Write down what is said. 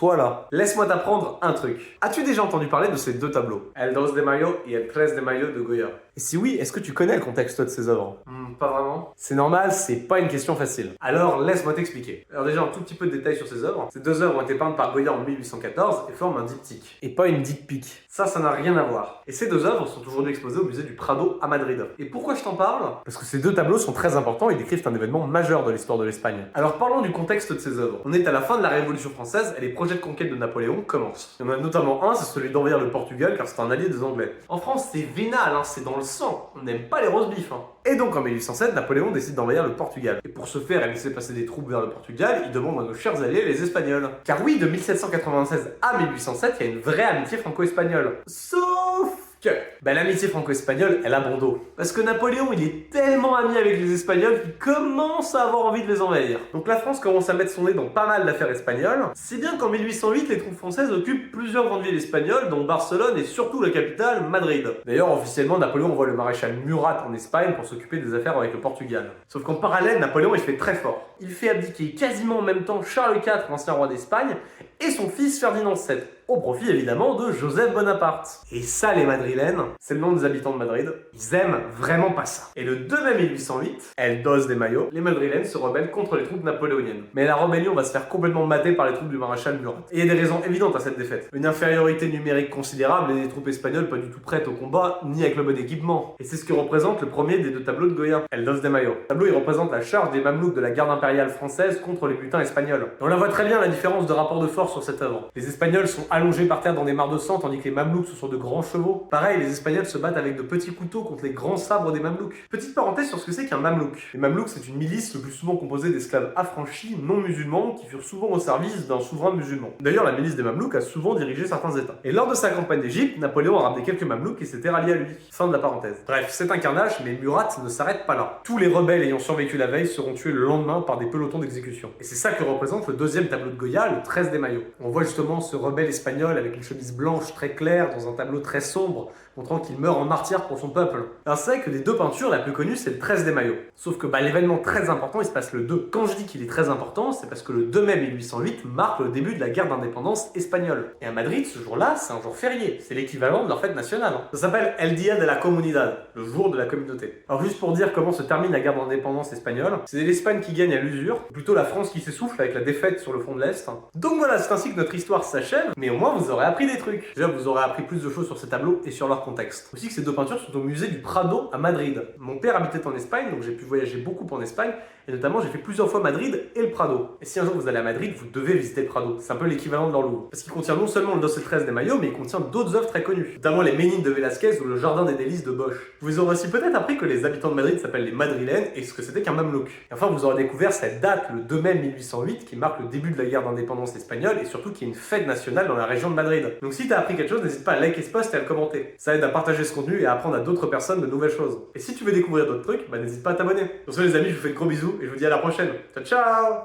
Toi là, laisse-moi t'apprendre un truc. As-tu déjà entendu parler de ces deux tableaux? El 2 de Mayo et El 3 de Mayo de Goya. Et si oui, est-ce que tu connais le contexte de ces œuvres? Pas vraiment. C'est normal, c'est pas une question facile. Alors laisse-moi t'expliquer. Alors déjà un tout petit peu de détails sur ces œuvres. Ces deux œuvres ont été peintes par Goya en 1814 et forment un diptyque. Et pas une dick pic. Ça n'a rien à voir. Et ces deux œuvres sont aujourd'hui exposées au musée du Prado à Madrid. Et pourquoi je t'en parle? Parce que ces deux tableaux sont très importants et décrivent un événement majeur de l'histoire de l'Espagne. Alors parlons du contexte de ces œuvres. On est à la fin de la Révolution française et les projets de conquête de Napoléon commencent. Il y en a notamment un, c'est celui d'envahir le Portugal car c'est un allié des Anglais. En France, c'est vénal, c'est dans le sang. On n'aime pas les roast beef. Et donc en 1807, Napoléon décide d'envahir le Portugal. Et pour ce faire, il laisser passer des troupes vers le Portugal, il demande à nos chers alliés, les Espagnols. Car oui, de 1796 à 1807, il y a une vraie amitié franco-espagnole. Sauf que l'amitié franco-espagnole, elle a bon dos. Parce que Napoléon, il est tellement ami avec les Espagnols qu'il commence à avoir envie de les envahir. Donc la France commence à mettre son nez dans pas mal d'affaires espagnoles. Si bien qu'en 1808, les troupes françaises occupent plusieurs grandes villes espagnoles, dont Barcelone et surtout la capitale, Madrid. D'ailleurs, officiellement, Napoléon envoie le maréchal Murat en Espagne pour s'occuper des affaires avec le Portugal. Sauf qu'en parallèle, Napoléon, il fait très fort. Il fait abdiquer quasiment en même temps Charles IV, ancien roi d'Espagne, et son fils Ferdinand VII, au profit évidemment de Joseph Bonaparte. Et ça, les Madrilènes, c'est le nom des habitants de Madrid, ils aiment vraiment pas ça. Et le 2 mai 1808, El 2 de Mayo, les Madrilènes se rebellent contre les troupes napoléoniennes. Mais la rébellion va se faire complètement mater par les troupes du maréchal Murat. Et il y a des raisons évidentes à cette défaite. Une infériorité numérique considérable et des troupes espagnoles pas du tout prêtes au combat, ni avec le bon équipement. Et c'est ce que représente le premier des deux tableaux de Goya, El 2 de Mayo. Le tableau, il représente la charge des Mamelouks de la garde impériale française contre les butins espagnols. Et on la voit très bien la différence de rapport de force sur cette œuvre. Les Espagnols sont allongés par terre dans des mares de sang, tandis que les Mamelouks sont sur de grands chevaux. Pareil, les Espagnols se battent avec de petits couteaux contre les grands sabres des Mamelouks. Petite parenthèse sur ce que c'est qu'un Mamelouk. Les Mamelouks, c'est une milice le plus souvent composée d'esclaves affranchis, non musulmans, qui furent souvent au service d'un souverain musulman. D'ailleurs, la milice des Mamelouks a souvent dirigé certains états. Et lors de sa campagne d'Égypte, Napoléon a ramené quelques Mamelouks et s'était rallié à lui. Fin de la parenthèse. Bref, c'est un carnage, mais Murat ne s'arrête pas là. Tous les rebelles ayant survécu la veille seront tués le lendemain par des pelotons d'exécution. Et c'est ça que représente le deuxième tableau de Goya, le 13 des Maillots. On voit justement ce rebelle espagnol avec une chemise blanche très claire dans un tableau très sombre, montrant qu'il meurt en martyr pour son peuple. Alors c'est vrai que des deux peintures, la plus connue, c'est le 13 des Maillots. Sauf que l'événement très important, il se passe le 2. Quand je dis qu'il est très important, c'est parce que le 2 mai 1808 marque le début de la guerre d'indépendance espagnole. Et à Madrid, ce jour-là, c'est un jour férié. C'est l'équivalent de leur fête nationale. Ça s'appelle El Día de la Comunidad, le jour de la communauté. Alors juste pour dire comment se termine la guerre d'indépendance espagnole, c'est l'Espagne qui gagne à l'usure, ou plutôt la France qui s'essouffle avec la défaite sur le front de l'Est. Donc voilà, c'est ainsi que notre histoire s'achève, mais au moins vous aurez appris des trucs. Déjà, vous aurez appris plus de choses sur ces tableaux et sur leur contexte. Aussi que ces deux peintures sont au musée du Prado à Madrid. Mon père habitait en Espagne, donc j'ai pu voyager beaucoup en Espagne, et notamment j'ai fait plusieurs fois Madrid et le Prado. Et si un jour vous allez à Madrid, vous devez visiter le Prado. C'est un peu l'équivalent de leur Louvre. Parce qu'il contient non seulement le 2 et 13 des Maillots, mais il contient d'autres œuvres très connues, notamment les Ménines de Velázquez ou le Jardin des délices de Bosch. Vous aurez aussi peut-être appris que les habitants de Madrid s'appellent les Madrilènes et ce que c'était qu'un mamelouk. Et enfin, vous aurez découvert cette date, le 2 mai 1808, qui marque le début de la guerre d'indépendance espagnole et surtout qui est une fête nationale dans la région de Madrid. Donc si t'as appris quelque chose, n'hésite pas à liker ce post et à le commenter. Ça aide à partager ce contenu et à apprendre à d'autres personnes de nouvelles choses. Et si tu veux découvrir d'autres trucs, n'hésite pas à t'abonner. Sur ce les amis, je vous fais de gros bisous et je vous dis à la prochaine. Ciao ciao!